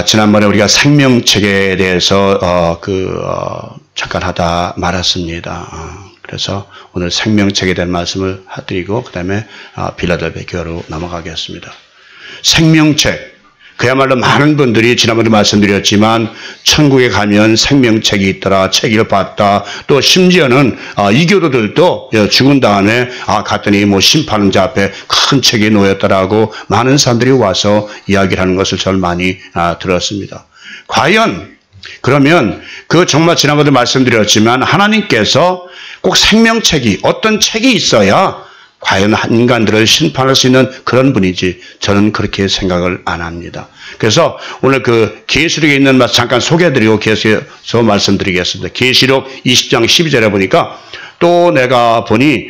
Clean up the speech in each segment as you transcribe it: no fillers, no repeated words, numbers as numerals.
지난번에 우리가 생명책에 대해서 잠깐 하다 말았습니다. 그래서 오늘 생명책에 대한 말씀을 드리고 그 다음에 빌라델피아 교회로 넘어가겠습니다. 생명책, 그야말로 많은 분들이 지난번에 말씀드렸지만 천국에 가면 생명책이 있더라, 책을 봤다. 또 심지어는 이교도들도 죽은 다음에 갔더니 뭐 심판자 앞에 큰 책이 놓였더라고 많은 사람들이 와서 이야기를 하는 것을 저는 많이 들었습니다. 과연 그러면 정말 지난번에 말씀드렸지만 하나님께서 꼭 생명책이 어떤 책이 있어야 과연 인간들을 심판할 수 있는 그런 분이지 저는 그렇게 생각을 안 합니다. 그래서 오늘 계시록에 있는 말씀 잠깐 소개해드리고 계속해서 말씀드리겠습니다. 계시록 20장 12절에 보니까 또 내가 보니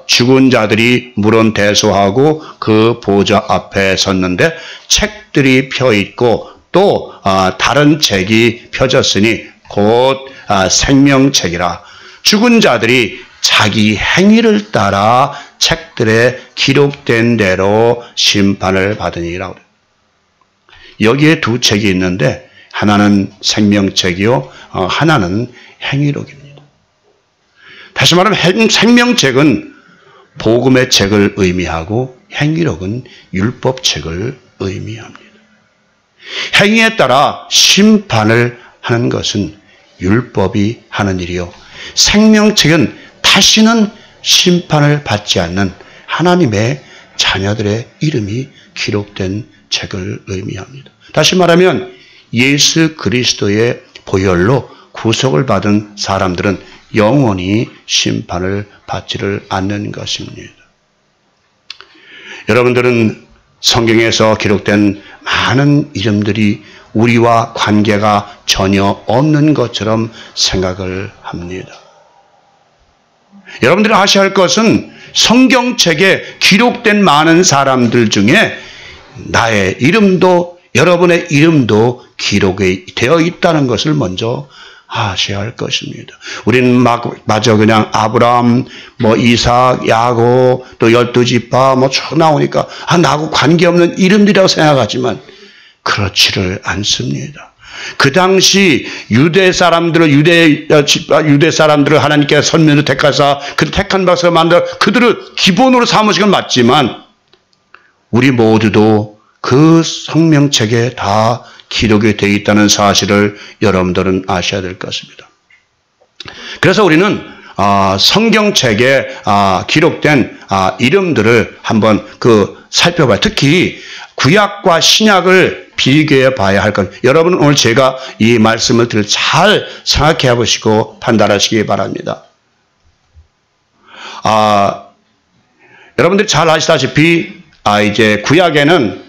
죽은 자들이 물은 대소하고 그 보좌 앞에 섰는데 책들이 펴 있고 또 다른 책이 펴졌으니 곧 생명책이라. 죽은 자들이 자기 행위를 따라 책들에 기록된 대로 심판을 받으니라. 여기에 두 책이 있는데 하나는 생명책이요, 하나는 행위록입니다. 다시 말하면 생명책은 복음의 책을 의미하고 행위록은 율법책을 의미합니다. 행위에 따라 심판을 하는 것은 율법이 하는 일이요, 생명책은 다시는 심판을 받지 않는 하나님의 자녀들의 이름이 기록된 책을 의미합니다. 다시 말하면 예수 그리스도의 보혈로 구속을 받은 사람들은 영원히 심판을 받지를 않는 것입니다. 여러분들은 성경에서 기록된 많은 이름들이 우리와 관계가 전혀 없는 것처럼 생각을 합니다. 여러분들이 아셔야 할 것은 성경책에 기록된 많은 사람들 중에 나의 이름도 여러분의 이름도 기록이 되어 있다는 것을 먼저 아셔야 할 것입니다. 우리는 마저 그냥 아브라함, 이삭, 야곱, 또 12지파 쭉 나오니까 나하고 관계없는 이름들이라고 생각하지만 그렇지를 않습니다. 그 당시 유대 사람들을 하나님께서 선민으로 택하사 그 택한 박사가 만들어 그들을 기본으로 삼으신 건 맞지만 우리 모두도 그 성명책에 다 기록이 되어 있다는 사실을 여러분들은 아셔야 될 것입니다. 그래서 우리는 성경책에 기록된 이름들을 한번 살펴봐요. 특히 구약과 신약을 비교해 봐야 할 것. 여러분 오늘 제가 이 말씀을 잘 생각해 보시고 판단하시기 바랍니다. 여러분들이 잘 아시다시피 이제 구약에는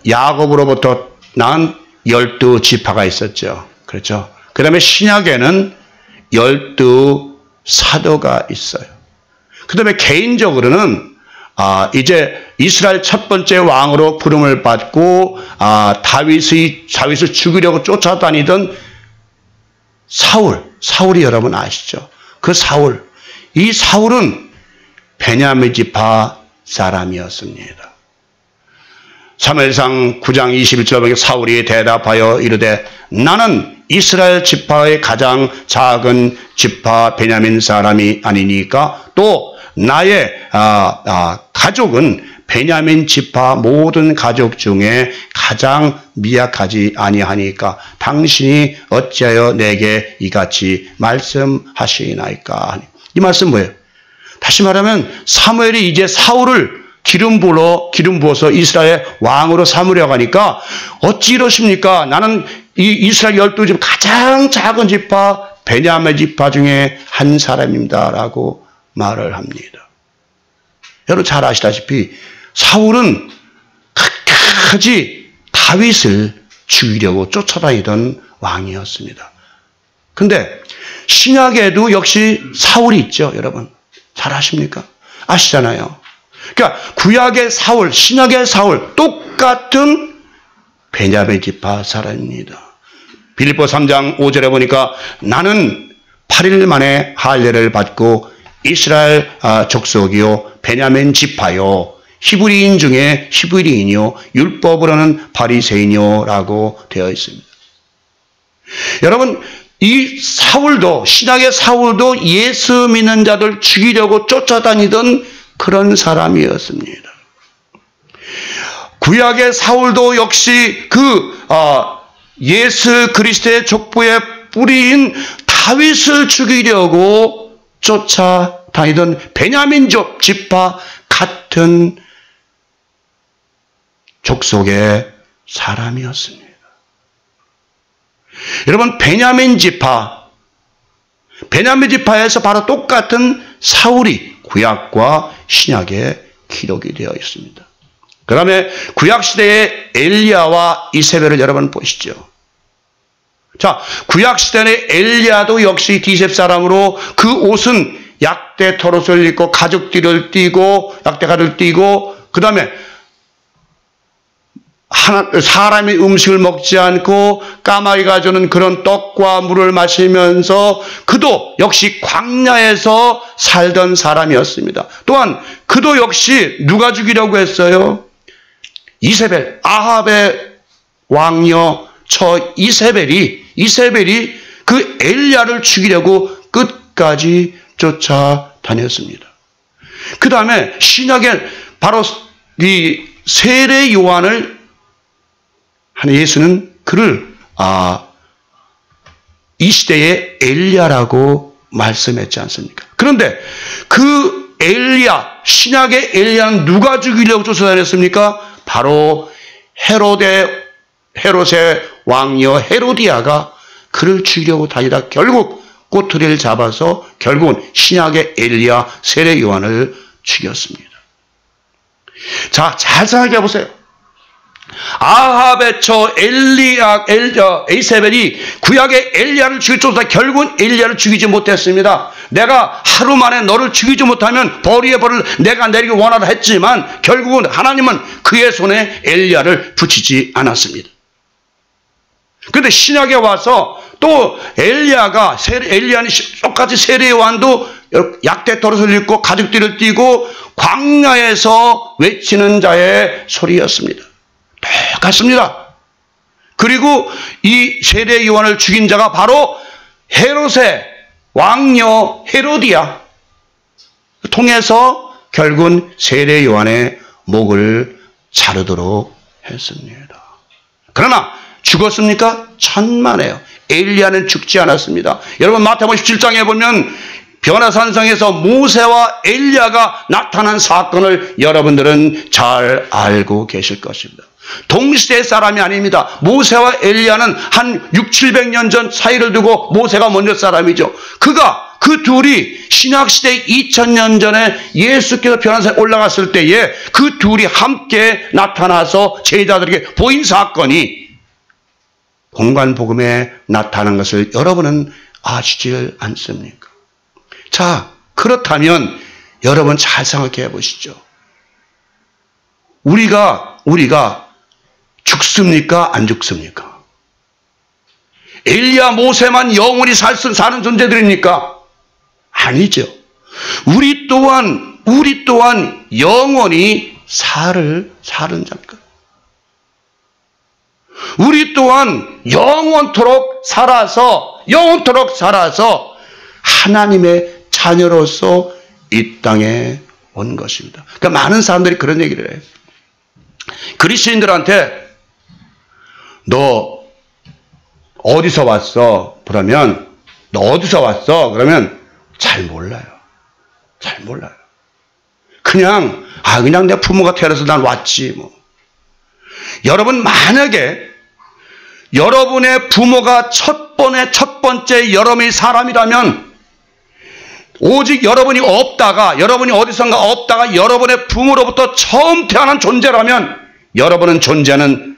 야곱으로부터 난 12지파가 있었죠. 그렇죠? 그 다음에 신약에는 12사도가 있어요. 그 다음에 개인적으로는 이제 이스라엘 첫 번째 왕으로 부름을 받고 다윗을 죽이려고 쫓아다니던 사울이 여러분 아시죠? 이 사울은 베냐민 지파 사람이었습니다. 사무엘상 9장 21절에 보면 사울이 대답하여 이르되 나는 이스라엘 지파의 가장 작은 지파 베냐민 사람이 아니니까 또 나의 가족은 베냐민 지파 모든 가족 중에 가장 미약하지 아니하니까 당신이 어찌하여 내게 이같이 말씀하시나이까. 이 말씀 뭐예요? 다시 말하면 사무엘이 이제 사울을 기름 부어서 이스라엘 왕으로 삼으려고 하니까 어찌 이러십니까? 나는 이 이스라엘 12지파 가장 작은 지파 베냐민 지파 중에 한 사람입니다 라고 말을 합니다. 여러분 잘 아시다시피 사울은 끝까지 다윗을 죽이려고 쫓아다니던 왕이었습니다. 그런데 신약에도 역시 사울이 있죠. 여러분 잘 아십니까? 아시잖아요. 그러니까 구약의 사울, 신약의 사울 똑같은 베냐민 지파 사람입니다. 빌립보 3장 5절에 보니까 나는 8일 만에 할례를 받고 이스라엘 족속이요 베냐민 지파요 히브리인 중에 히브리인이요 율법으로는 바리새인이요라고 되어 있습니다. 여러분, 이 사울도, 신약의 사울도 예수 믿는 자들 죽이려고 쫓아다니던 그런 사람이었습니다. 구약의 사울도 역시 예수 그리스도의 족보의 뿌리인 다윗을 죽이려고 쫓아다니던 베냐민족 지파 같은 족속의 사람이었습니다. 여러분, 베냐민 지파에서 바로 똑같은 사울이 구약과 신약에 기록이 되어 있습니다. 그 다음에 구약시대의 엘리야와 이세벨을 여러분 보시죠. 자, 구약시대의 엘리야도 역시 디셉 사람으로 그 옷은 약대 털옷을 입고 가죽띠를 띠고 약대가를 띠고 그 다음에 사람이 음식을 먹지 않고 까마귀가 주는 그런 떡과 물을 마시면서 그도 역시 광야에서 살던 사람이었습니다. 또한 그도 역시 누가 죽이려고 했어요? 이세벨, 아합의 왕녀 이세벨이 그 엘리야를 죽이려고 끝까지 쫓아다녔습니다. 그 다음에 신약에 바로 이 세례 요한을 한 예수는 그를 이 시대의 엘리야라고 말씀했지 않습니까? 그런데 그 엘리야, 신약의 엘리야는 누가 죽이려고 쫓아다녔습니까? 바로 헤롯의 왕녀 헤로디아가 그를 죽이려고 다니다 결국 꼬투리를 잡아서 결국은 신약의 엘리야 세례 요한을 죽였습니다. 자, 잘 생각해 보세요. 아합의 이세벨이 구약의 엘리야를 죽일 쫓아 결국은 엘리야를 죽이지 못했습니다. 내가 하루 만에 너를 죽이지 못하면 벌의 벌을 내가 내리기 원하라 했지만 결국은 하나님은 그의 손에 엘리야를 붙이지 않았습니다. 그런데 신약에 와서 또 엘리야는 똑같이 세례 요한도 약대 털옷을 입고 가죽띠를 띠고 광야에서 외치는 자의 소리였습니다. 똑같습니다. 그리고 이 세례 요한을 죽인 자가 바로 헤롯의 왕녀 헤로디아 통해서 결국은 세례 요한의 목을 자르도록 했습니다. 그러나 죽었습니까? 천만에요. 엘리야는 죽지 않았습니다. 여러분, 마태복음 17장에 보면 변화산성에서 모세와 엘리야가 나타난 사건을 여러분들은 잘 알고 계실 것입니다. 동시대 사람이 아닙니다. 모세와 엘리야는 한 600-700년 전 사이를 두고 모세가 먼저 사람이죠. 그 둘이 신약시대 2000년 전에 예수께서 변화산에 올라갔을 때에 그 둘이 함께 나타나서 제자들에게 보인 사건이 공관복음에 나타난 것을 여러분은 아시질 않습니까? 자, 그렇다면 여러분 잘 생각해 보시죠. 우리가 죽습니까? 안 죽습니까? 엘리야, 모세만 영원히 사는 존재들입니까? 아니죠. 우리 또한 영원히 사는 자입니다. 우리 또한 영원토록 살아서 하나님의 자녀로서 이 땅에 온 것입니다. 그러니까 많은 사람들이 그런 얘기를 해요. 그리스도인들한테 너 어디서 왔어? 그러면 잘 몰라요. 그냥 내 부모가 태어나서 난 왔지 뭐. 여러분, 만약에 여러분의 부모가 첫 번째 여러분의 사람이라면 오직 여러분이 어디선가 없다가 여러분의 부모로부터 처음 태어난 존재라면 여러분은 존재는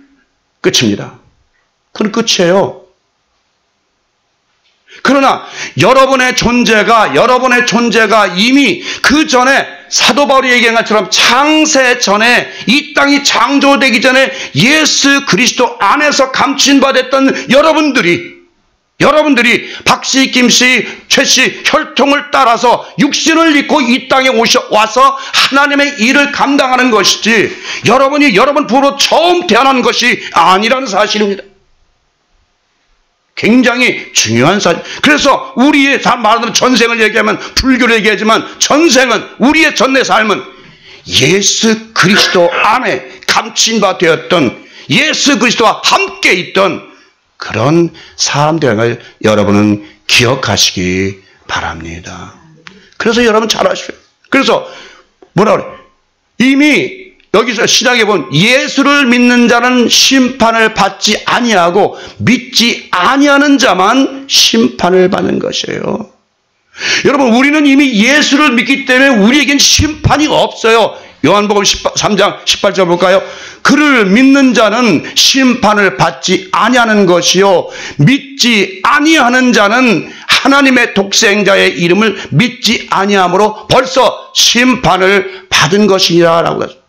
끝입니다. 그건 끝이에요. 그러나 여러분의 존재가 이미 그 전에 사도 바울이 얘기한 것처럼 창세 전에 이 땅이 창조되기 전에 예수 그리스도 안에서 감추인 바 됐던 여러분들이 여러분들이 박씨, 김씨, 최씨 혈통을 따라서 육신을 입고 이 땅에 와서 하나님의 일을 감당하는 것이지 여러분이 여러분 부모로 처음 태어난 것이 아니라는 사실입니다. 굉장히 중요한 사실. 그래서 우리의 말하는 전생을 얘기하면 불교를 얘기하지만 전생은 우리의 전내 삶은 예수 그리스도 안에 감춘 바 되었던 예수 그리스도와 함께 있던 그런 사람들을 여러분은 기억하시기 바랍니다. 그래서 여러분 잘 아시죠. 그래서 뭐라 그래? 이미 여기서 신약에 보면 예수를 믿는 자는 심판을 받지 아니하고 믿지 아니하는 자만 심판을 받는 것이에요. 여러분 우리는 이미 예수를 믿기 때문에 우리에겐 심판이 없어요. 요한복음 3장 18절 볼까요? 그를 믿는 자는 심판을 받지 아니하는 것이요 믿지 아니하는 자는 하나님의 독생자의 이름을 믿지 아니함으로 벌써 심판을 받은 것이니라 라고 했습니다.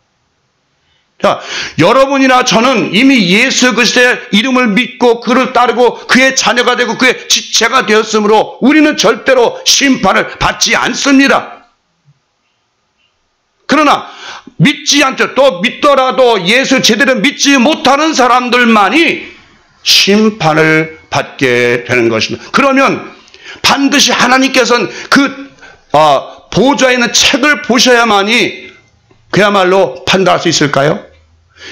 자, 여러분이나 저는 이미 예수 그리스도의 이름을 믿고 그를 따르고 그의 자녀가 되고 그의 지체가 되었으므로 우리는 절대로 심판을 받지 않습니다. 그러나 믿지 않죠. 또 믿더라도 예수 제대로 믿지 못하는 사람들만이 심판을 받게 되는 것입니다. 그러면 반드시 하나님께서는 그 보좌에 있는 책을 보셔야만이 그야말로 판단할 수 있을까요?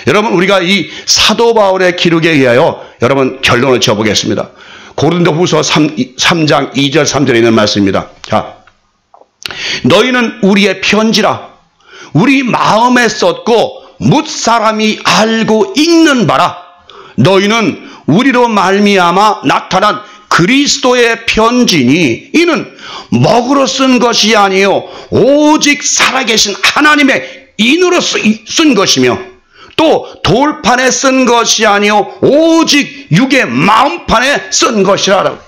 여러분 우리가 이 사도 바울의 기록에 의하여 여러분 결론을 지어보겠습니다. 고린도후서 3장 2절 3절에 있는 말씀입니다. 자, 너희는 우리의 편지라 우리 마음에 썼고 뭇사람이 알고 읽는 바라. 너희는 우리로 말미암아 나타난 그리스도의 편지니 이는 먹으로 쓴 것이 아니요 오직 살아계신 하나님의 인으로 쓴 것이며 또 돌판에 쓴 것이 아니요 오직 육의 마음판에 쓴 것이라.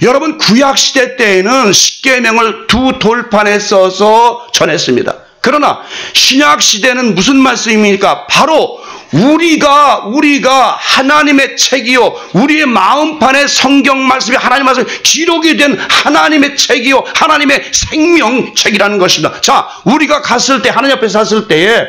여러분 구약시대 때에는 십계명을 두 돌판에 써서 전했습니다. 그러나 신약시대는 무슨 말씀입니까? 바로 우리가 하나님의 책이요 우리의 마음판에 성경 말씀이 하나님 말씀이 기록이 된 하나님의 책이요 하나님의 생명책이라는 것입니다. 자, 우리가 갔을 때 하나님 앞에 섰을 때에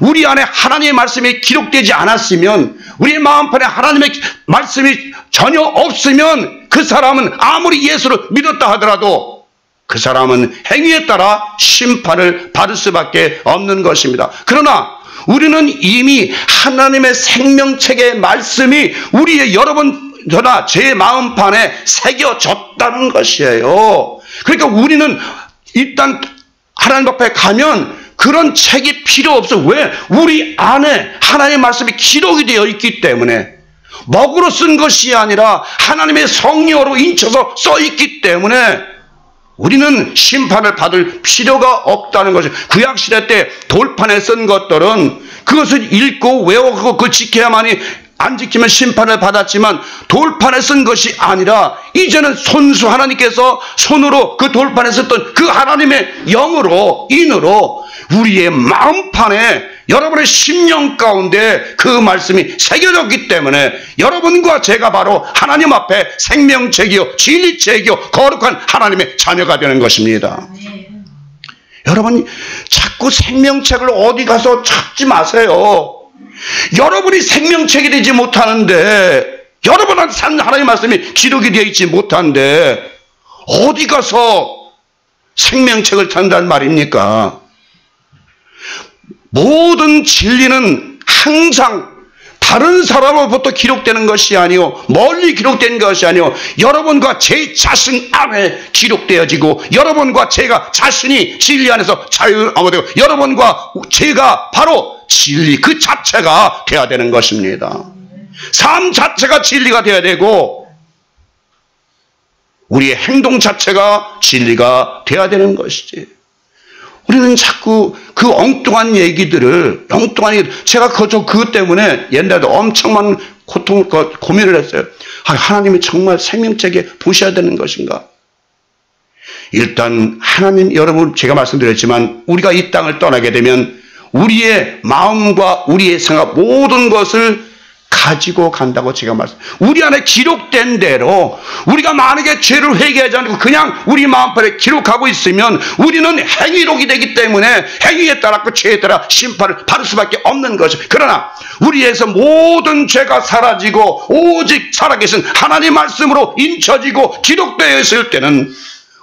우리 안에 하나님의 말씀이 기록되지 않았으면 우리의 마음판에 하나님의 말씀이 전혀 없으면 그 사람은 아무리 예수를 믿었다 하더라도 그 사람은 행위에 따라 심판을 받을 수밖에 없는 것입니다. 그러나 우리는 이미 하나님의 생명책의 말씀이 우리의 여러분 저나 제 마음판에 새겨졌다는 것이에요. 그러니까 우리는 일단 하나님 앞에 가면 그런 책이 필요 없어. 왜? 우리 안에 하나님의 말씀이 기록이 되어 있기 때문에 먹으로 쓴 것이 아니라 하나님의 성령으로 인쳐서 써 있기 때문에 우리는 심판을 받을 필요가 없다는 것이 구약시대 때 돌판에 쓴 것들은 그것을 읽고 외우고 그걸 지켜야만이 안 지키면 심판을 받았지만 돌판에 쓴 것이 아니라 이제는 손수 하나님께서 손으로 그 돌판에 썼던 그 하나님의 영으로 인으로 우리의 마음판에 여러분의 심령 가운데 그 말씀이 새겨졌기 때문에 여러분과 제가 바로 하나님 앞에 생명책이요 진리책이요 거룩한 하나님의 자녀가 되는 것입니다. 여러분 자꾸 생명책을 어디 가서 찾지 마세요. 여러분이 생명책이 되지 못하는데 여러분한테 하나님의 말씀이 기록이 되어 있지 못한데 어디 가서 생명책을 찾는다는 말입니까? 모든 진리는 항상 다른 사람으로부터 기록되는 것이 아니요 멀리 기록된 것이 아니요 여러분과 제 자신 안에 기록되어지고 여러분과 제가 자신이 진리 안에서 자유하고 여러분과 제가 바로 진리 그 자체가 되어야 되는 것입니다. 삶 자체가 진리가 되어야 되고 우리의 행동 자체가 진리가 되어야 되는 것이지. 우리는 자꾸 그 엉뚱한 얘기들을 제가 그것 때문에 옛날에도 엄청 많은 고민을 했어요. 하나님이 정말 생명책에 보셔야 되는 것인가? 일단 하나님 여러분 제가 말씀드렸지만 우리가 이 땅을 떠나게 되면 우리의 마음과 우리의 생각 모든 것을 가지고 간다고 제가 우리 안에 기록된 대로 우리가 만약에 죄를 회개하지 않고 그냥 우리 마음판에 기록하고 있으면 우리는 행위록이 되기 때문에 행위에 따라 그 죄에 따라 심판을 받을 수밖에 없는 것이. 그러나 우리에서 모든 죄가 사라지고 오직 살아계신 하나님 말씀으로 인쳐지고 기록되어 있을 때는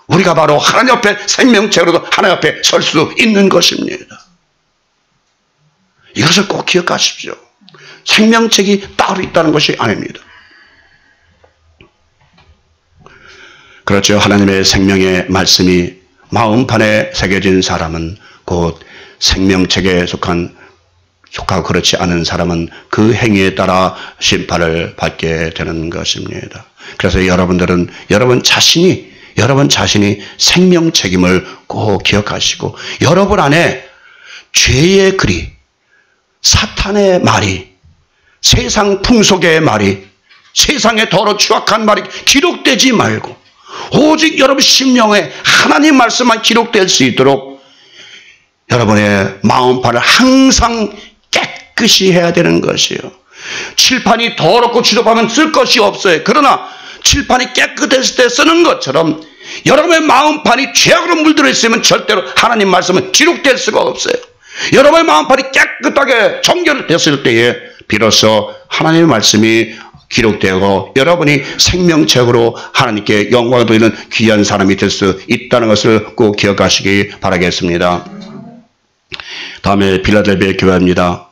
우리가 바로 하나님 앞에 생명체로도 하나님 앞에 설 수 있는 것입니다. 이것을 꼭 기억하십시오. 생명책이 따로 있다는 것이 아닙니다. 그렇죠. 하나님의 생명의 말씀이 마음판에 새겨진 사람은 곧 생명책에 속하고 그렇지 않은 사람은 그 행위에 따라 심판을 받게 되는 것입니다. 그래서 여러분들은 여러분 자신이 생명 책임을 꼭 기억하시고 여러분 안에 죄의 글이 사탄의 말이 세상 풍속의 말이 세상의 더러 추악한 말이 기록되지 말고 오직 여러분 심령에 하나님 말씀만 기록될 수 있도록 여러분의 마음판을 항상 깨끗이 해야 되는 것이에요. 칠판이 더럽고 지저분하면 쓸 것이 없어요. 그러나 칠판이 깨끗했을 때 쓰는 것처럼 여러분의 마음판이 죄악으로 물들어 있으면 절대로 하나님 말씀은 기록될 수가 없어요. 여러분의 마음판이 깨끗하게 정결됐을 때에 비로소 하나님의 말씀이 기록되고 여러분이 생명책으로 하나님께 영광을 돌리는 귀한 사람이 될 수 있다는 것을 꼭 기억하시기 바라겠습니다. 다음에 빌라델비아 교회입니다.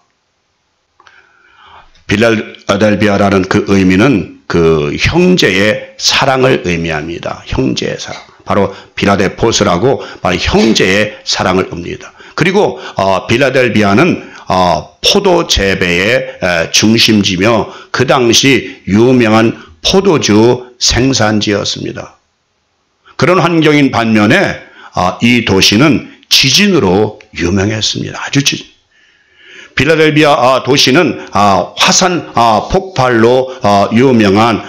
빌라델비아라는 그 의미는 그 형제의 사랑을 의미합니다. 형제의 사랑. 바로 빌라델포스라고 바로 형제의 사랑을 의미합니다. 그리고 빌라델비아는 포도 재배의 중심지며 그 당시 유명한 포도주 생산지였습니다. 그런 환경인 반면에 이 도시는 지진으로 유명했습니다. 아주 지진. 빌라델비아 도시는 화산 폭발로 유명한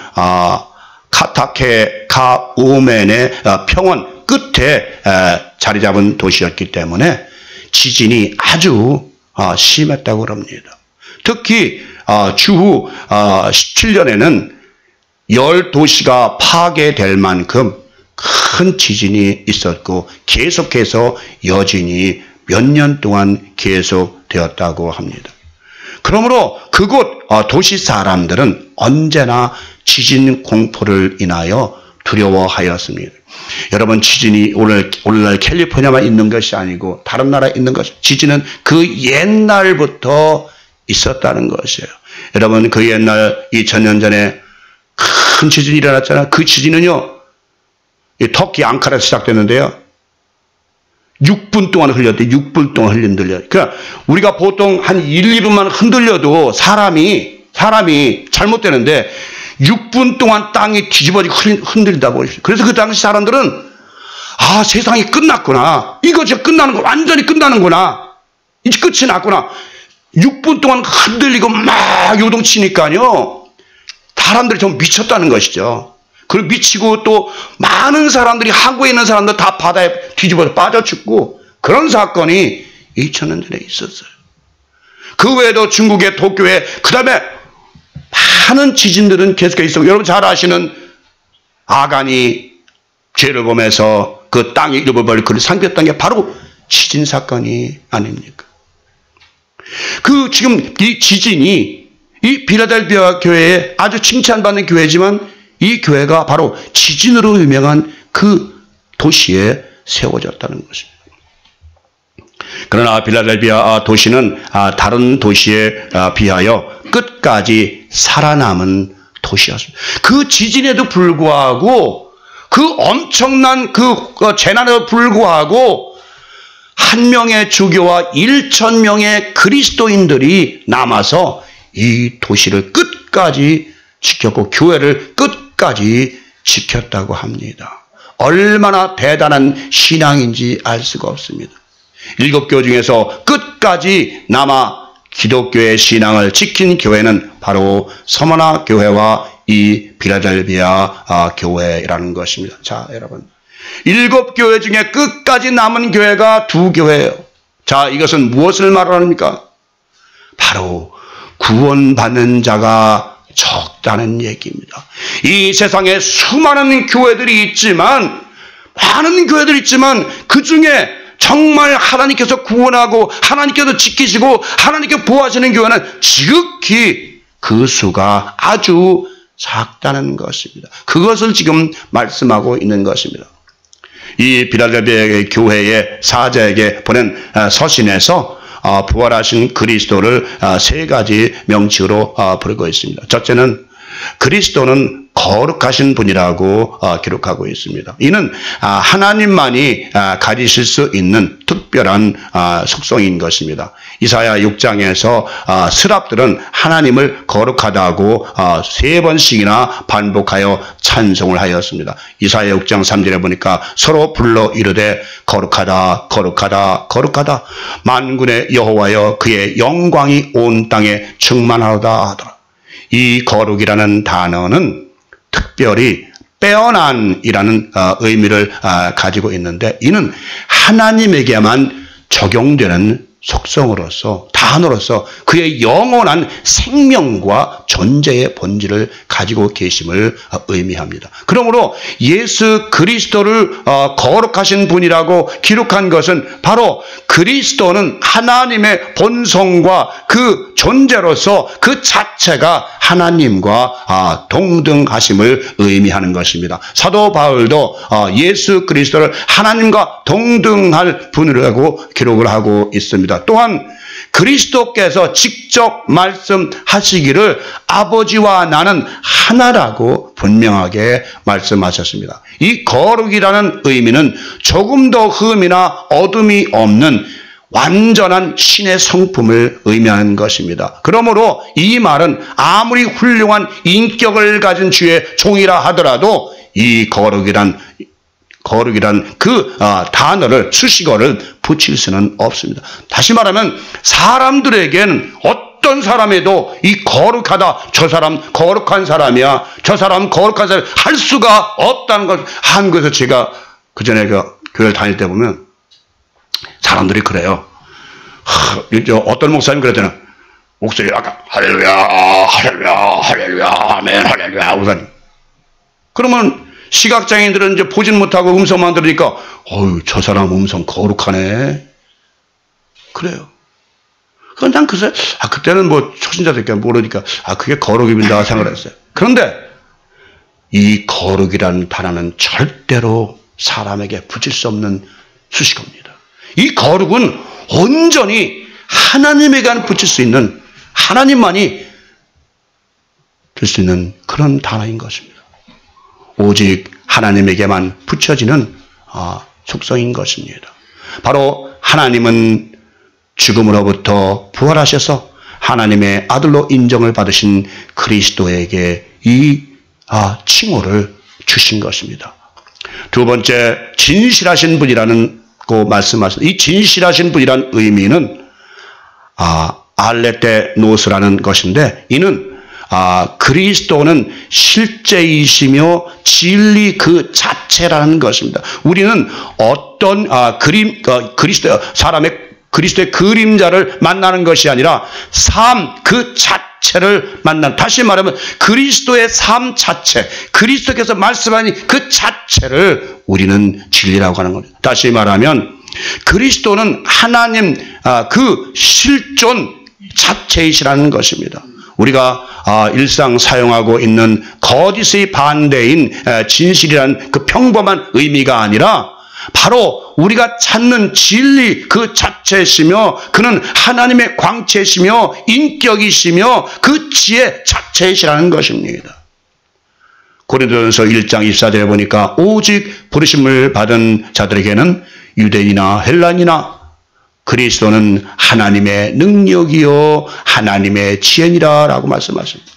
카타케카우멘의 평원 끝에 자리 잡은 도시였기 때문에 지진이 아주 심했다고 합니다. 특히 추후 17년에는 10도시가 파괴될 만큼 큰 지진이 있었고 계속해서 여진이 몇 년 동안 계속되었다고 합니다. 그러므로 그곳 도시 사람들은 언제나 지진 공포를 인하여 두려워하였습니다. 여러분 지진이 오늘날 캘리포니아만 있는 것이 아니고 다른 나라에 있는 것이 지진은 그 옛날부터 있었다는 것이에요. 여러분 그 옛날 2000년 전에 큰 지진이 일어났잖아요. 그 지진은요 터키 앙카라에서 시작됐는데요. 6분 동안 흘렸대. 6분 동안 흔들려요. 그러니까 우리가 보통 한 1, 2분만 흔들려도 사람이 잘못되는데 6분 동안 땅이 뒤집어지고 흔들린다고 보십시오. 그래서 그 당시 사람들은 세상이 끝났구나. 이거 이제 끝나는 거 완전히 끝나는구나. 이제 끝이 났구나. 6분 동안 흔들리고 막 요동치니까요. 사람들이 좀 미쳤다는 것이죠. 그리고 미치고 또 많은 사람들이 한국에 있는 사람들 다 바다에 뒤집어서 빠져 죽고 그런 사건이 2000년 전에 있었어요. 그 외에도 중국의 도쿄에 그 다음에 많은 지진들은 계속해서 있었고 여러분 잘 아시는 아간이 죄를 범해서 그 땅이 잃어버릴 그를 상대했던 게 바로 지진 사건이 아닙니까? 지금 이 지진이 이 빌라델비아 교회에 아주 칭찬받는 교회지만 이 교회가 바로 지진으로 유명한 그 도시에 세워졌다는 것입니다. 그러나 빌라델비아 도시는 다른 도시에 비하여 끝까지 살아남은 도시였습니다. 그 지진에도 불구하고 그 엄청난 그 재난에도 불구하고 1명의 주교와 1000명의 그리스도인들이 남아서 이 도시를 끝까지 지켰고 교회를 끝까지 지켰다고 합니다. 얼마나 대단한 신앙인지 알 수가 없습니다. 7교회 중에서 끝까지 남아 기독교의 신앙을 지킨 교회는 바로 서머나 교회와 이 빌라델비아 교회라는 것입니다. 자, 여러분. 7교회 중에 끝까지 남은 교회가 2교회예요. 자, 이것은 무엇을 말합니까? 바로 구원받는 자가 적다는 얘기입니다. 이 세상에 수많은 교회들이 있지만, 많은 교회들이 있지만 그 중에 정말 하나님께서 구원하고 하나님께서 지키시고 하나님께서 보호하시는 교회는 지극히 그 수가 아주 작다는 것입니다. 그것을 지금 말씀하고 있는 것입니다. 이 빌라델비아 교회의 사자에게 보낸 서신에서 부활하신 그리스도를 세 가지 명칭으로 부르고 있습니다. 첫째는 그리스도는 거룩하신 분이라고 기록하고 있습니다. 이는 하나님만이 가지실 수 있는 특별한 속성인 것입니다. 이사야 6장에서 스랍들은 하나님을 거룩하다고 3번씩이나 반복하여 찬송을 하였습니다. 이사야 6장 3절에 보니까 서로 불러 이르되 거룩하다 거룩하다 거룩하다 만군의 여호와여 그의 영광이 온 땅에 충만하다 하더라. 이 거룩이라는 단어는 특별히 빼어난이라는 의미를 가지고 있는데, 이는 하나님에게만 적용되는 속성으로서, 단어로서 그의 영원한 생명과 존재의 본질을 가지고 계심을 의미합니다. 그러므로 예수 그리스도를 거룩하신 분이라고 기록한 것은 바로 그리스도는 하나님의 본성과 그 존재로서 그 자체가 하나님과 동등하심을 의미하는 것입니다. 사도 바울도 예수 그리스도를 하나님과 동등할 분이라고 기록을 하고 있습니다. 또한 그리스도께서 직접 말씀하시기를 아버지와 나는 하나라고 분명하게 말씀하셨습니다. 이 거룩이라는 의미는 조금 더 흠이나 어둠이 없는 완전한 신의 성품을 의미하는 것입니다. 그러므로 이 말은 아무리 훌륭한 인격을 가진 주의 종이라 하더라도 이 거룩이란 그 단어를, 수식어를 붙일 수는 없습니다. 다시 말하면 사람들에겐 어떤 사람에도 이 거룩하다, 저 사람 거룩한 사람이야, 저 사람 거룩한 사람 할 수가 없다는 걸 한 것을 제가 그전에 교회를 다닐 때 보면 사람들이 그래요. 어떤 목사님 그랬잖아요. 목소리 아까 할렐루야 할렐루야 할렐루야 아멘 할렐루야 목사님. 그러면 시각장애인들은 이제 보진 못하고 음성만 들으니까 어휴 저 사람 음성 거룩하네. 그래요. 그건 난 글쎄 그때는 뭐 초신자들니까 모르니까 그게 거룩입니다 생각을 했어요. 그런데 이 거룩이라는 단어는 절대로 사람에게 붙일 수 없는 수식어입니다. 이 거룩은 온전히 하나님에게만 붙일 수 있는, 하나님만이 될 수 있는 그런 단어인 것입니다. 오직 하나님에게만 붙여지는 속성인 것입니다. 바로 하나님은 죽음으로부터 부활하셔서 하나님의 아들로 인정을 받으신 그리스도에게 이 칭호를 주신 것입니다. 두 번째, 진실하신 분이라는 고 말씀하신 이 진실하신 분이라는 의미는 알레테노스라는 것인데, 이는 그리스도는 실제이시며 진리 그 자체라는 것입니다. 우리는 어떤 그리스도의 그림자를 만나는 것이 아니라 삶 그 자체를 만난, 다시 말하면 그리스도의 삶 자체, 그리스도께서 말씀하니 그 자체를 우리는 진리라고 하는 겁니다. 다시 말하면 그리스도는 하나님 그 실존 자체이시라는 것입니다. 우리가 일상 사용하고 있는 거짓의 반대인 진실이라는 그 평범한 의미가 아니라 바로 우리가 찾는 진리 그 자체이시며 그는 하나님의 광채이시며 인격이시며 그 지혜 자체이시라는 것입니다. 고린도전서 1장 24절에 보니까 오직 부르심을 받은 자들에게는 유대인이나 헬라인이나 그리스도는 하나님의 능력이요 하나님의 지혜니라 라고 말씀하십니다.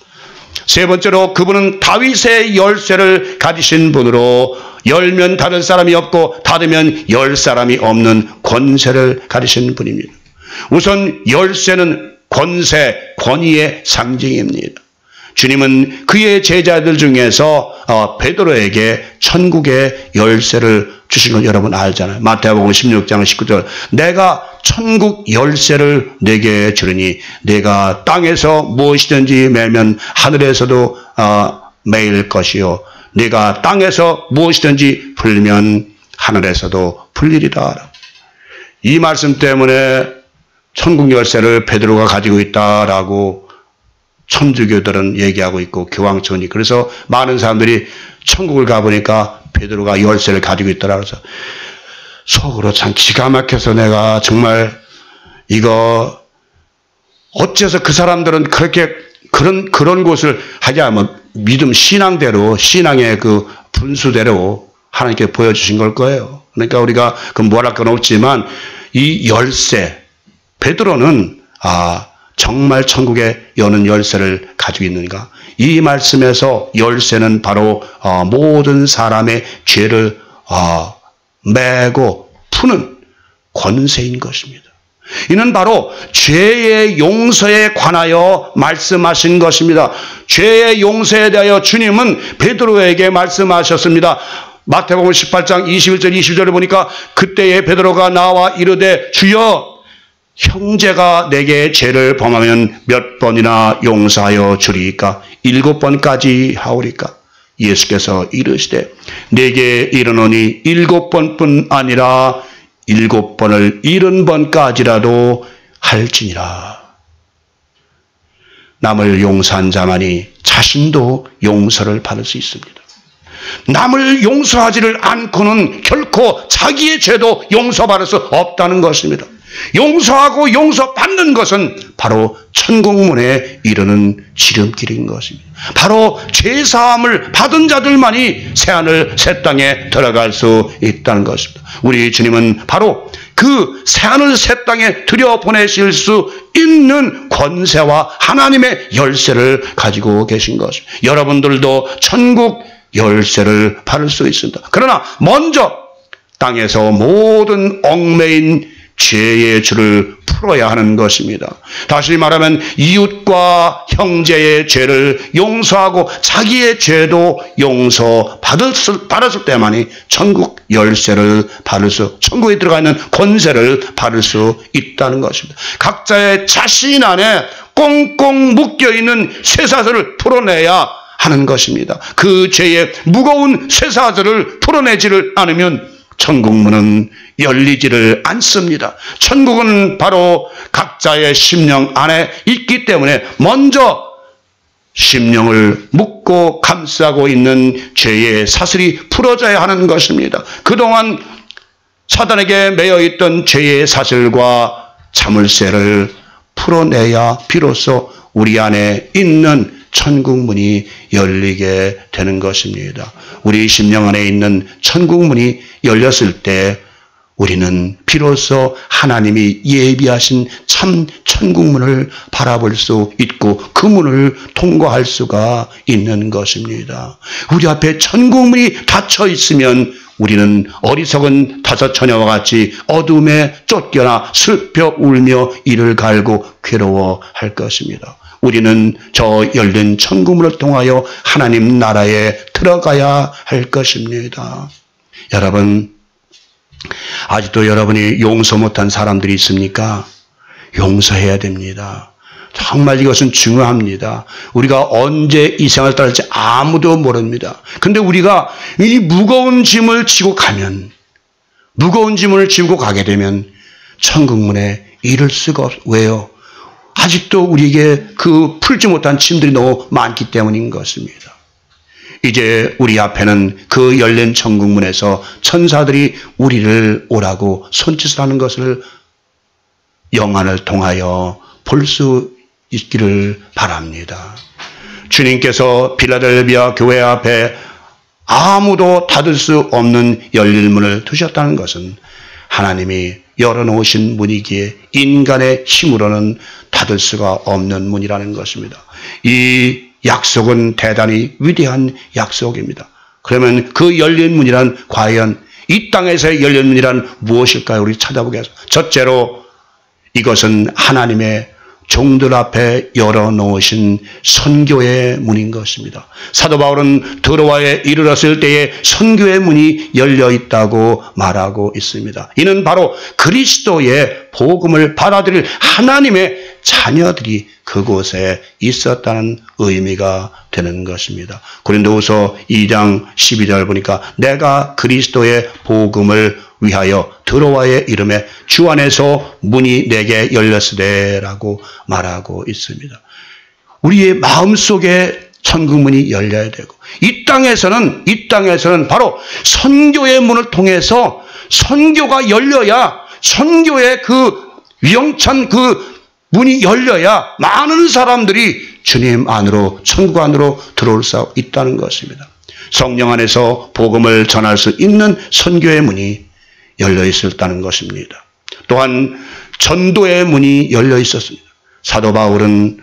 세 번째로 그분은 다윗의 열쇠를 가지신 분으로 열면 닫을 사람이 없고 닫으면 열 사람이 없는 권세를 가지신 분입니다. 우선 열쇠는 권세, 권위의 상징입니다. 주님은 그의 제자들 중에서 베드로에게 천국의 열쇠를 주신 건 여러분 알잖아요. 마태복음 16장 19절 내가 천국 열쇠를 내게 주리니 내가 땅에서 무엇이든지 매면 하늘에서도 매일 것이요 내가 땅에서 무엇이든지 풀면 하늘에서도 풀리리라. 이 말씀 때문에 천국 열쇠를 베드로가 가지고 있다라고 천주교들은 얘기하고 있고 교황청이 그래서 많은 사람들이 천국을 가보니까 베드로가 열쇠를 가지고 있더라. 그래서 속으로 참 기가 막혀서 내가 정말 이거 어째서 그 사람들은 그렇게 그런 곳을 하지 않으면 믿음 신앙대로 신앙의 그 분수대로 하나님께 보여주신 걸 거예요. 그러니까 우리가 그 뭐랄 건 없지만 이 열쇠 베드로는 정말 천국에 여는 열쇠를 가지고 있는가? 이 말씀에서 열쇠는 바로 모든 사람의 죄를 매고 푸는 권세인 것입니다. 이는 바로 죄의 용서에 관하여 말씀하신 것입니다. 죄의 용서에 대하여 주님은 베드로에게 말씀하셨습니다. 마태복음 18장 21절 22절을 보니까 그때에 베드로가 나와 이르되 주여 형제가 내게 죄를 범하면 몇 번이나 용서하여 주리이까 7번까지 하오리까 예수께서 이르시되 내게 이르노니 7번뿐 아니라 7번을 70번까지라도 할지니라. 남을 용서한 자만이 자신도 용서를 받을 수 있습니다. 남을 용서하지를 않고는 결코 자기의 죄도 용서받을 수 없다는 것입니다. 용서하고 용서받는 것은 바로 천국문에 이르는 지름길인 것입니다. 바로 죄사함을 받은 자들만이 새하늘 새 땅에 들어갈 수 있다는 것입니다. 우리 주님은 바로 그 새하늘 새 땅에 들여보내실 수 있는 권세와 하나님의 열쇠를 가지고 계신 것입니다. 여러분들도 천국 열쇠를 받을 수 있습니다. 그러나 먼저 땅에서 모든 얽매인 죄의 줄을 풀어야 하는 것입니다. 다시 말하면 이웃과 형제의 죄를 용서하고 자기의 죄도 용서받았을 때만이 천국 열쇠를 받을 천국에 들어가 있는 권세를 받을 수 있다는 것입니다. 각자의 자신 안에 꽁꽁 묶여있는 쇠사슬을 풀어내야 하는 것입니다. 그 죄의 무거운 쇠사슬을 풀어내지를 않으면 천국문은 열리지를 않습니다. 천국은 바로 각자의 심령 안에 있기 때문에 먼저 심령을 묶고 감싸고 있는 죄의 사슬이 풀어져야 하는 것입니다. 그동안 사단에게 매여있던 죄의 사슬과 자물쇠를 풀어내야 비로소 우리 안에 있는 천국문이 열리게 되는 것입니다. 우리 심령 안에 있는 천국문이 열렸을 때 우리는 비로소 하나님이 예비하신 참 천국문을 바라볼 수 있고 그 문을 통과할 수가 있는 것입니다. 우리 앞에 천국문이 닫혀 있으면 우리는 어리석은 다섯 처녀와 같이 어둠에 쫓겨나 슬퍼 울며 이를 갈고 괴로워할 것입니다. 우리는 저 열린 천국문을 통하여 하나님 나라에 들어가야 할 것입니다. 여러분, 아직도 여러분이 용서 못한 사람들이 있습니까? 용서해야 됩니다. 정말 이것은 중요합니다. 우리가 언제 이 생을 떠날지 아무도 모릅니다. 그런데 우리가 이 무거운 짐을 지고 가게 되면 천국문에 이를 수가 없어요. 왜요? 아직도 우리에게 그 풀지 못한 짐들이 너무 많기 때문인 것입니다. 이제 우리 앞에는 그 열린 천국문에서 천사들이 우리를 오라고 손짓을 하는 것을 영안을 통하여 볼 수 있기를 바랍니다. 주님께서 필라델비아 교회 앞에 아무도 닫을 수 없는 열린 문을 두셨다는 것은 하나님이 열어놓으신 문이기에 인간의 힘으로는 닫을 수가 없는 문이라는 것입니다. 이 약속은 대단히 위대한 약속입니다. 그러면 그 열린 문이란 과연 이 땅에서의 열린 문이란 무엇일까요? 우리 찾아보겠습니다. 첫째로 이것은 하나님의 종들 앞에 열어놓으신 선교의 문인 것입니다. 사도 바울은 드로아에 이르렀을 때에 선교의 문이 열려 있다고 말하고 있습니다. 이는 바로 그리스도의 복음을 받아들일 하나님의 자녀들이 그곳에 있었다는 의미가 되는 것입니다. 고린도후서 2장 12절 보니까 내가 그리스도의 복음을 위하여 드로아의 이름에 주 안에서 문이 내게 열렸으되라고 말하고 있습니다. 우리의 마음속에 천국문이 열려야 되고 이 땅에서는 바로 선교의 문을 통해서 선교가 열려야 선교의 그 위영찬 그 문이 열려야 많은 사람들이 주님 안으로 천국 안으로 들어올 수 있다는 것입니다. 성령 안에서 복음을 전할 수 있는 선교의 문이 열려 있었다는 것입니다. 또한 전도의 문이 열려 있었습니다. 사도 바울은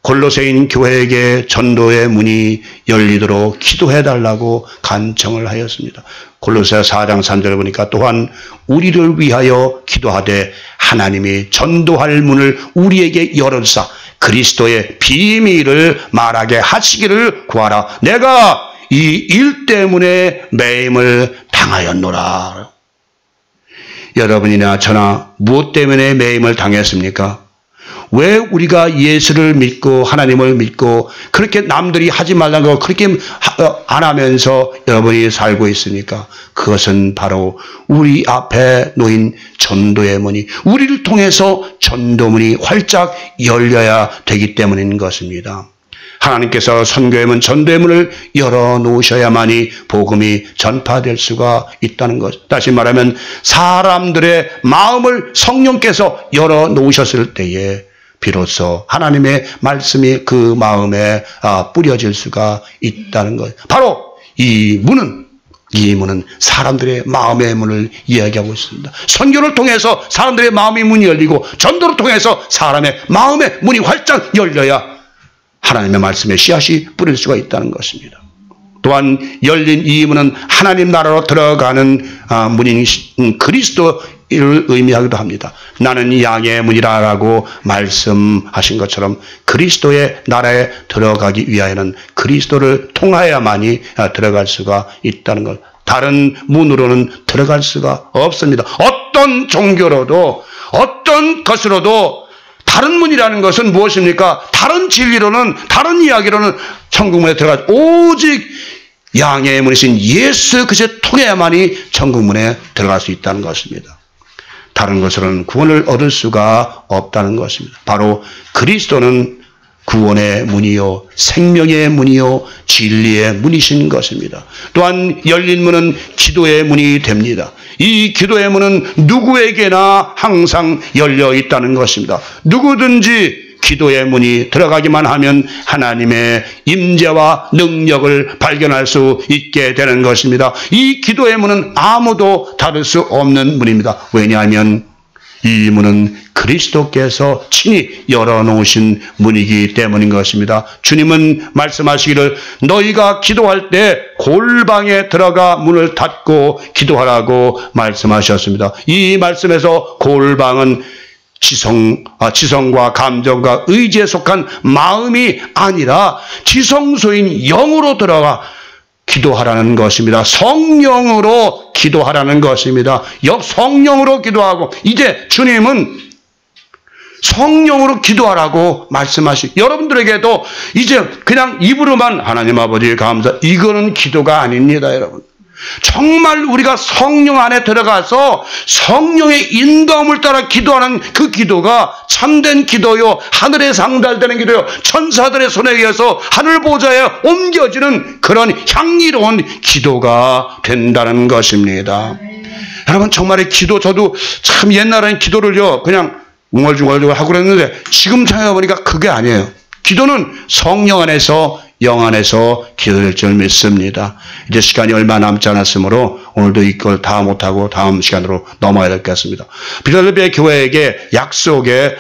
골로새인 교회에게 전도의 문이 열리도록 기도해달라고 간청을 하였습니다. 골로새 4장 3절 보니까 또한 우리를 위하여 기도하되 하나님이 전도할 문을 우리에게 열어주사 그리스도의 비밀을 말하게 하시기를 구하라. 내가 이 일 때문에 매임을 당하였노라. 여러분이나 저나 무엇 때문에 매임을 당했습니까? 왜 우리가 예수를 믿고 하나님을 믿고 그렇게 남들이 하지 말라는 거 그렇게 안 하면서 여러분이 살고 있습니까? 그것은 바로 우리 앞에 놓인 전도의 문이 우리를 통해서 전도문이 활짝 열려야 되기 때문인 것입니다. 하나님께서 선교의 문, 전도의 문을 열어놓으셔야만이 복음이 전파될 수가 있다는 것. 다시 말하면 사람들의 마음을 성령께서 열어놓으셨을 때에 비로소 하나님의 말씀이 그 마음에 뿌려질 수가 있다는 것. 바로 이 문은 사람들의 마음의 문을 이야기하고 있습니다. 선교를 통해서 사람들의 마음의 문이 열리고 전도를 통해서 사람의 마음의 문이 활짝 열려야 하나님의 말씀에 씨앗이 뿌릴 수가 있다는 것입니다. 또한 열린 이 문은 하나님 나라로 들어가는 문인 그리스도를 의미하기도 합니다. 나는 양의 문이라고 말씀하신 것처럼 그리스도의 나라에 들어가기 위하여는 그리스도를 통하여야만이 들어갈 수가 있다는 것. 다른 문으로는 들어갈 수가 없습니다. 어떤 종교로도 어떤 것으로도 다른 문이라는 것은 무엇입니까? 다른 진리로는 다른 이야기로는 천국문에 들어가지 오직 양의 문이신 예수 그리스도를 통해야만이 천국문에 들어갈 수 있다는 것입니다. 다른 것으로는 구원을 얻을 수가 없다는 것입니다. 바로 그리스도는 구원의 문이요 생명의 문이요 진리의 문이신 것입니다. 또한 열린 문은 기도의 문이 됩니다. 이 기도의 문은 누구에게나 항상 열려 있다는 것입니다. 누구든지 기도의 문이 들어가기만 하면 하나님의 임재와 능력을 발견할 수 있게 되는 것입니다. 이 기도의 문은 아무도 닫을 수 없는 문입니다. 왜냐하면 이 문은 그리스도께서 친히 열어놓으신 문이기 때문인 것입니다. 주님은 말씀하시기를 너희가 기도할 때 골방에 들어가 문을 닫고 기도하라고 말씀하셨습니다. 이 말씀에서 골방은 지성과 감정과 의지에 속한 마음이 아니라 지성소인 영으로 들어가 기도하라는 것입니다. 성령으로 기도하라는 것입니다. 성령으로 기도하고 이제 주님은 성령으로 기도하라고 여러분들에게도 이제 그냥 입으로만 하나님 아버지 감사 이거는 기도가 아닙니다. 여러분. 정말 우리가 성령 안에 들어가서 성령의 인도함을 따라 기도하는 그 기도가 참된 기도요 하늘에 상달되는 기도요 천사들의 손에 의해서 하늘 보좌에 옮겨지는 그런 향기로운 기도가 된다는 것입니다. 여러분 정말의 기도 저도 참 옛날에는 기도를요 그냥 웅얼중얼 하고 그랬는데 지금 생각해보니까 그게 아니에요. 기도는 성령 안에서 영 안에서 기도될 줄 믿습니다. 이제 시간이 얼마 남지 않았으므로 오늘도 이걸 다 못하고 다음 시간으로 넘어야 될 것 같습니다. 빌라델피아 교회에게 약속의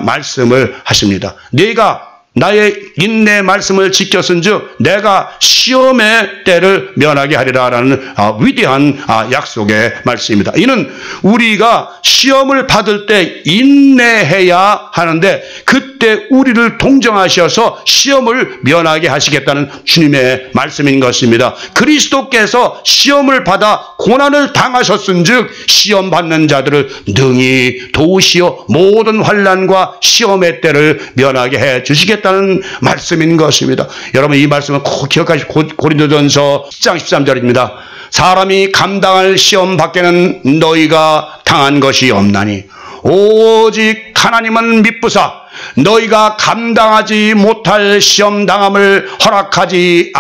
말씀을 하십니다. 네가 나의 인내 말씀을 지켰은즉 내가 시험의 때를 면하게 하리라라는 위대한 약속의 말씀입니다. 이는 우리가 시험을 받을 때 인내해야 하는데 그때 때 우리를 동정하셔서 시험을 면하게 하시겠다는 주님의 말씀인 것입니다. 그리스도께서 시험을 받아 고난을 당하셨은즉 시험 받는 자들을 능히 도우시어 모든 환난과 시험의 때를 면하게 해 주시겠다는 말씀인 것입니다. 여러분, 이 말씀은 꼭 기억하시고, 고린도전서 10장 13절입니다. 사람이 감당할 시험 밖에는 너희가 당한 것이 없나니 오직 하나님은 미쁘사 너희가 감당하지 못할 시험 당함을 허락하지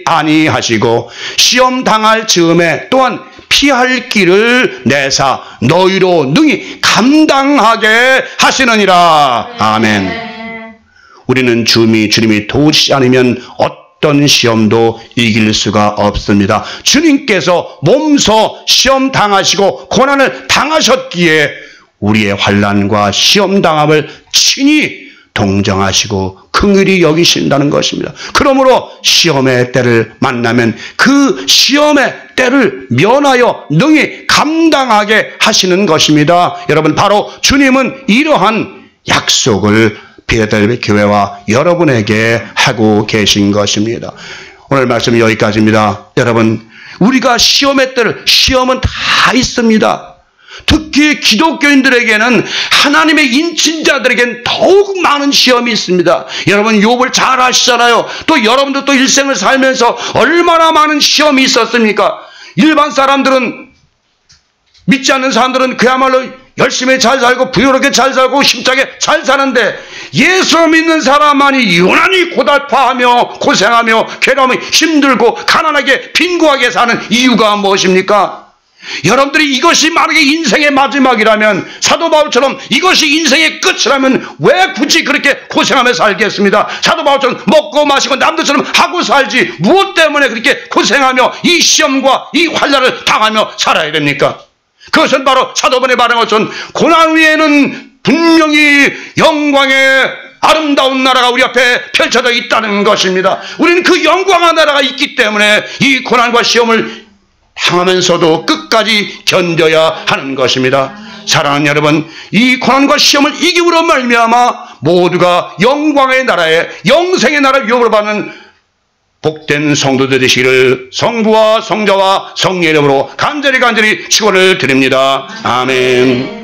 아니하시고 시험 당할 즈음에 또한 피할 길을 내사 너희로 능히 감당하게 하시느니라. 아멘. 우리는 주님이 도우시지 않으면 어떤 시험도 이길 수가 없습니다. 주님께서 몸소 시험 당하시고 고난을 당하셨기에 우리의 환난과 시험 당함을 친히 동정하시고 긍휼히 여기신다는 것입니다. 그러므로 시험의 때를 만나면 그 시험의 때를 면하여 능히 감당하게 하시는 것입니다. 여러분, 바로 주님은 이러한 약속을 필라델피아 교회와 여러분에게 하고 계신 것입니다. 오늘 말씀은 여기까지입니다. 여러분, 우리가 시험의 때를, 시험은 다 있습니다. 특히 기독교인들에게는, 하나님의 인친자들에게는 더욱 많은 시험이 있습니다. 여러분, 욥을 잘 아시잖아요. 또 여러분도 또 일생을 살면서 얼마나 많은 시험이 있었습니까? 일반 사람들은, 믿지 않는 사람들은 그야말로 열심히 잘 살고 부유롭게 잘 살고 힘차게 잘 사는데, 예수 믿는 사람만이 유난히 고달파하며 고생하며 괴로움이 힘들고 가난하게 빈곤하게 사는 이유가 무엇입니까? 여러분들이 이것이 만약에 인생의 마지막이라면, 사도 바울처럼 이것이 인생의 끝이라면 왜 굳이 그렇게 고생하며 살겠습니다? 사도 바울처럼 먹고 마시고 남들처럼 하고 살지 무엇 때문에 그렇게 고생하며 이 시험과 이 환난을 당하며 살아야 됩니까? 그것은 바로 사도번에 말한 것처럼 고난 후에는 분명히 영광의 아름다운 나라가 우리 앞에 펼쳐져 있다는 것입니다. 우리는 그 영광의 나라가 있기 때문에 이 고난과 시험을 당하면서도 끝까지 견뎌야 하는 것입니다. 사랑하는 여러분, 이 고난과 시험을 이기므로 말미암아 모두가 영광의 나라에, 영생의 나라를 유업으로 받는 복된 성도들 되시기를 성부와 성자와 성령의 이름으로 간절히 축원을 드립니다. 아멘.